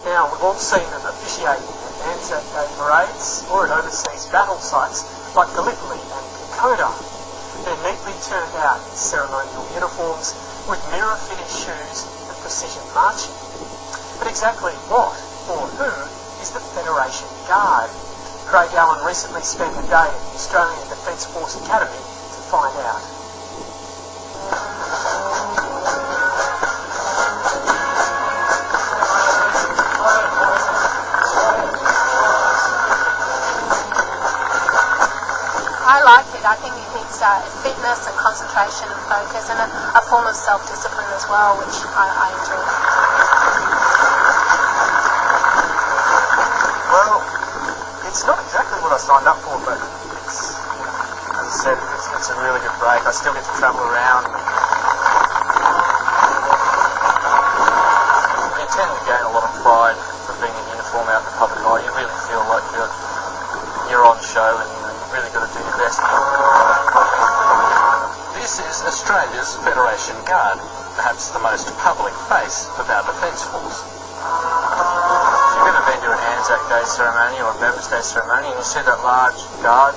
Now, we've all seen them officiating at Anzac Day parades or at overseas battle sites like Gallipoli and Kokoda. They're neatly turned out in ceremonial uniforms with mirror-fitted shoes and precision marching. But exactly what or who is the Federation Guard? Craig Allen recently spent a day at the Australian Defence Force Academy to find out. I like it. I think it needs fitness and concentration and focus and a form of self-discipline as well, which I enjoy. Well, it's not exactly what I signed up for, but it's, as I said, it's a really good break. I still get to travel around. You tend to gain a lot of pride from being in uniform out in the public eye. You really feel like you're on show and you've really got to do your best. This is Australia's Federation Guard, perhaps the most public face of our Defence Force. If you've ever been to an Anzac Day ceremony or a Veterans Day ceremony and you see that large guard,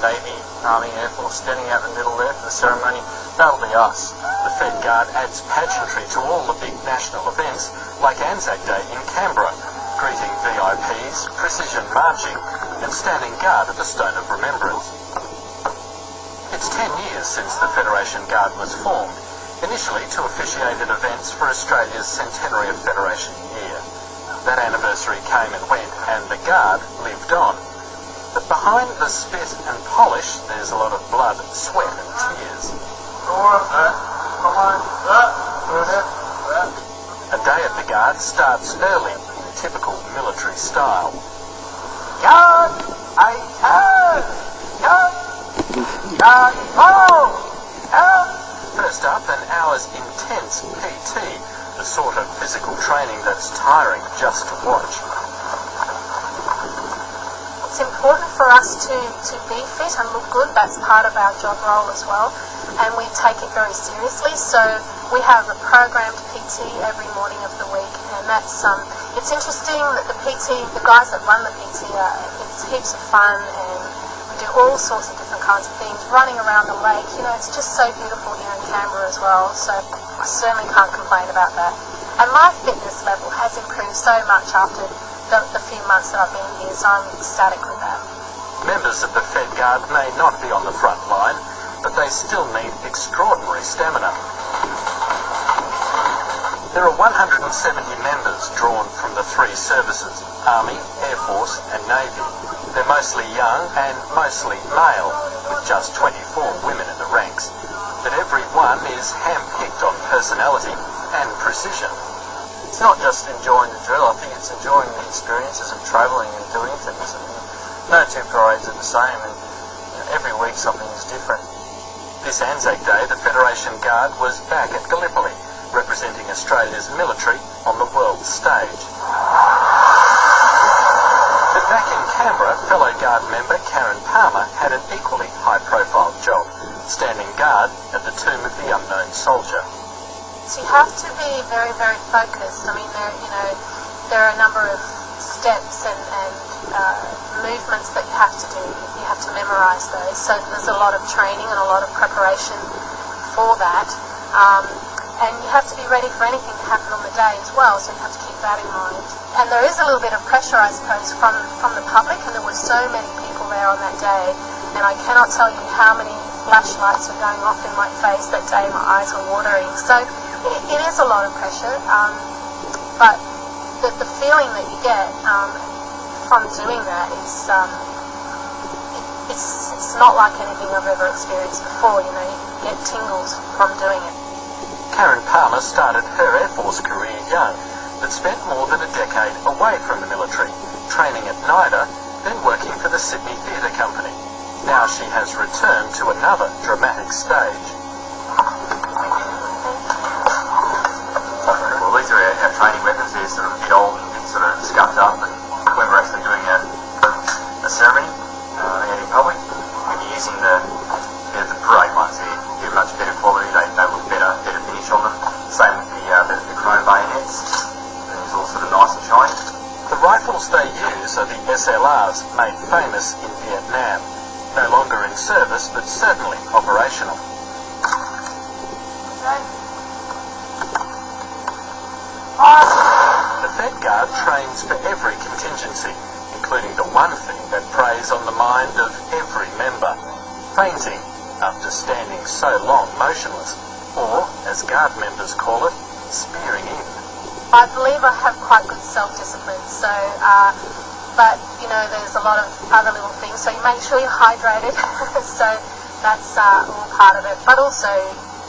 Navy, Army, Air Force standing out in the middle there for the ceremony, that'll be us. The Fed Guard adds pageantry to all the big national events like Anzac Day in Canberra, greeting VIPs, precision marching and standing guard at the Stone of Remembrance. It's 10 years since the Federation Guard was formed, initially to officiate at events for Australia's centenary of Federation year. That anniversary came and went, and the Guard lived on. But behind the spit and polish, there's a lot of blood, sweat and tears. A day at the Guard starts early, typical military style. Guard, I turn! Guard, guard, oh! First up, an hour's intense PT, the sort of physical training that's tiring just to watch. It's important for us to be fit and look good. That's part of our job role as well, and we take it very seriously. So we have a programmed PT every morning of the week, and that's it's interesting that the guys that run the PT, it's heaps of fun, and we do all sorts of different kinds of things, running around the lake. It's just so beautiful here in Canberra as well, so I certainly can't complain about that. And my fitness level has improved so much after the few months that I've been here, so I'm ecstatic with that. Members of the Fed Guard may not be on the front line, but they still need extraordinary stamina. There are 170 members drawn from the three services, Army, Air Force and Navy. They're mostly young and mostly male, with just 24 women in the ranks. But every one is hand-picked on personality and precision. It's not just enjoying the drill, I think it's enjoying the experiences of travelling and doing things. No two parades are the same, and every week something is different. This Anzac Day, the Federation Guard was back at Gallipoli, representing Australia's military on the world stage. But back in Canberra, fellow Guard member Karen Palmer had an equally high-profile job, standing guard at the Tomb of the Unknown Soldier. So you have to be very, very focused. I mean, there are a number of steps and movements that you have to do. You have to memorise those. So there's a lot of training and a lot of preparation for that. And you have to be ready for anything to happen on the day as well, so you have to keep that in mind. And there is a little bit of pressure, I suppose, from the public, and there were so many people there on that day, and I cannot tell you how many flashlights were going off in my face that day. My eyes were watering. So it is a lot of pressure, but the feeling that you get from doing that is it's not like anything I've ever experienced before. You get tingles from doing it. Karen Palmer started her Air Force career young, but spent more than a decade away from the military, training at NIDA, then working for the Sydney Theatre Company. Now she has returned to another dramatic stage. Well, these are our training weapons. They're sort of a bit old and a bit sort of scuffed up, and when we're actually doing a ceremony out in public, we'll be using the parade ones. They're much better quality. They look better finish on them. Same with the chrome bayonets. There's all sort of nice and shiny. The rifles they use are the SLRs made famous in Vietnam. No longer in service, but certainly operational. The Fed Guard trains for every contingency, including the one thing that preys on the mind of every member: fainting after standing so long motionless, or, as Guard members call it, spearing in. I believe I have quite good self-discipline, so, but, you know, there's a lot of other little things, so you make sure you're hydrated, so that's all part of it. But also,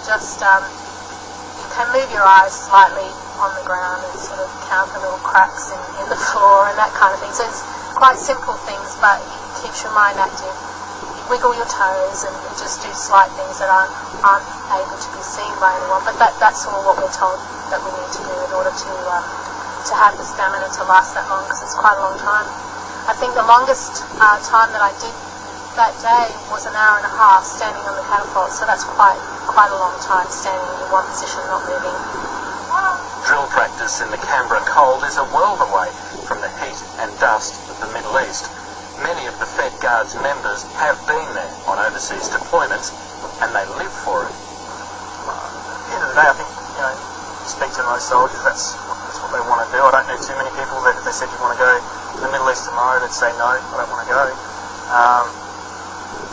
just, you can move your eyes slightly on the ground and sort of count the little cracks in the floor and that kind of thing. So it's quite simple things, but it keeps your mind active. You wiggle your toes and just do slight things that aren't able to be seen by anyone. But that's all what we're told that we need to do in order to have the stamina to last that long, because it's quite a long time. I think the longest time that I did that day was an hour and a half standing on the catapult, so that's quite a long time standing in one position, not moving. Drill practice in the Canberra cold is a world away from the heat and dust of the Middle East. Many of the Fed Guard's members have been there on overseas deployments, and they live for it. At the end of the day, I think, you know, speak to most soldiers, that's what they want to do. I don't know too many people that if they said you want to go to the Middle East tomorrow, they'd say no, I don't want to go.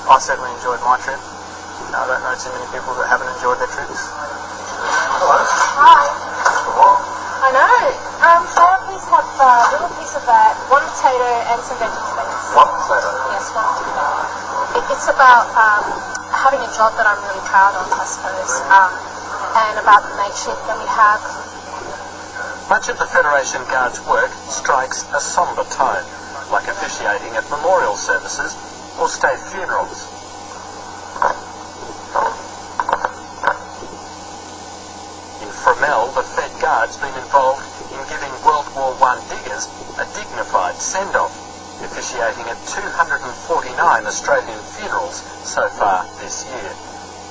I certainly enjoyed my trip. I don't know too many people that haven't enjoyed their trips. Hello. Hi. I know. So please have a little piece of that, one potato and some veggies, please. One potato. Yes, one potato. It's about having a job that I'm really proud of, I suppose, and about the mateship that we have. Much of the Federation Guard's work strikes a sombre tone, like officiating at memorial services or state funerals. In Fromell, the Fed Guard's been involved in giving World War I diggers a dignified send-off, officiating at 249 Australian funerals so far this year.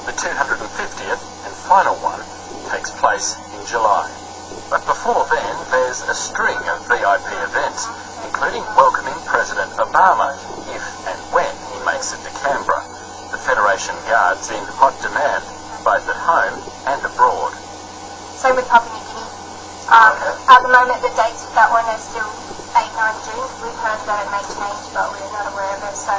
The 250th and final one takes place in July. But before then, there's a string of VIP events, including welcoming President Obama, if and when he makes it to Canberra. The Federation Guard's in hot demand, both at home and abroad. Same with Papua New Guinea. At the moment, the dates of that one are still 8, 9 June. We've heard that it may change, but we're not aware of it, so...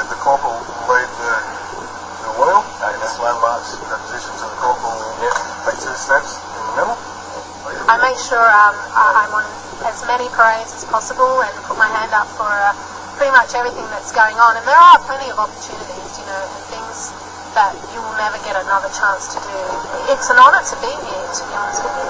The corporal will lead the wheel, and this landmarks the position to the corporal will take 2 steps in the middle. I make sure I'm on as many parades as possible and put my hand up for pretty much everything that's going on. And there are plenty of opportunities, you know, and things that you will never get another chance to do. It's an honour to be here, to be honest with you.